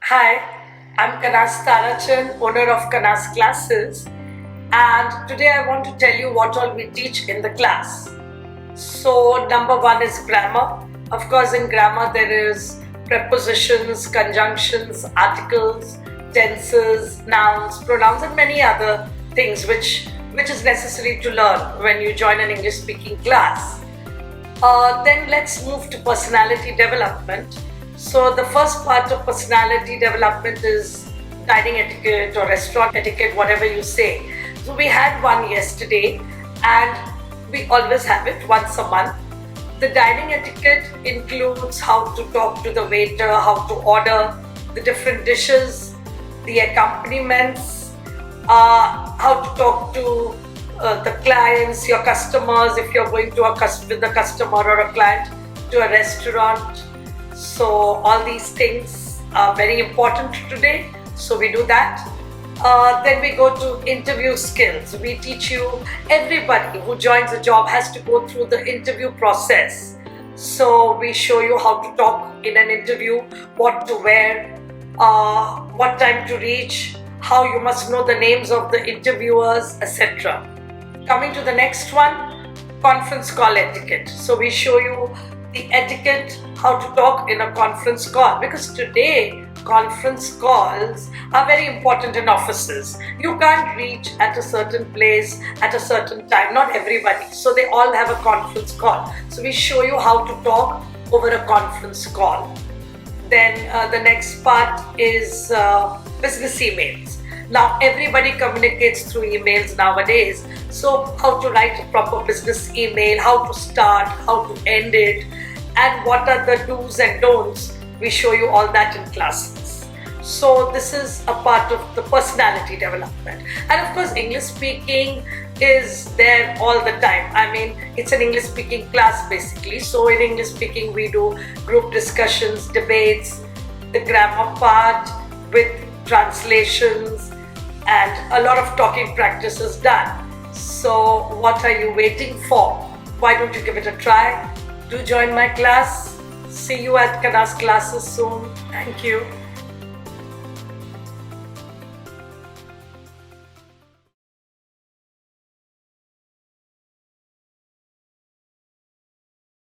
Hi, I'm Kanas Tarachan, owner of Kanas Classes, and today I want to tell you what all we teach in the class. So, number one is grammar. Of course, in grammar there is prepositions, conjunctions, articles, tenses, nouns, pronouns, and many other things which is necessary to learn when you join an English speaking class. Then let's move to personality development. So the first part of personality development is dining etiquette or restaurant etiquette, whatever you say. So we had one yesterday and we always have it once a month. The dining etiquette includes how to talk to the waiter, how to order the different dishes, the accompaniments, how to talk to the clients, your customers, if you're going to with a customer or a client to a restaurant. So all these things are very important today. So we do that. Then we go to interview skills. We teach you, everybody who joins a job has to go through the interview process. So we show you how to talk in an interview, what to wear, what time to reach, how you must know the names of the interviewers, etc. Coming to the next one, conference call etiquette. So we show you the etiquette, how to talk in a conference call, because today conference calls are very important in offices. You can't reach at a certain place at a certain time, not everybody, so they all have a conference call. So we show you how to talk over a conference call. Then the next part is business emails. Now everybody communicates through emails nowadays, so how to write a proper business email, how to start, how to end it, and what are the do's and don'ts. We show you all that in classes. So this is a part of the personality development. And of course English speaking is there all the time. I mean, it's an English speaking class basically. So in English speaking we do group discussions, debates, the grammar part with translations, and a lot of talking practice is done. So what are you waiting for? Why don't you give it a try? Do join my class. See you at Kanas Classes soon. Thank you.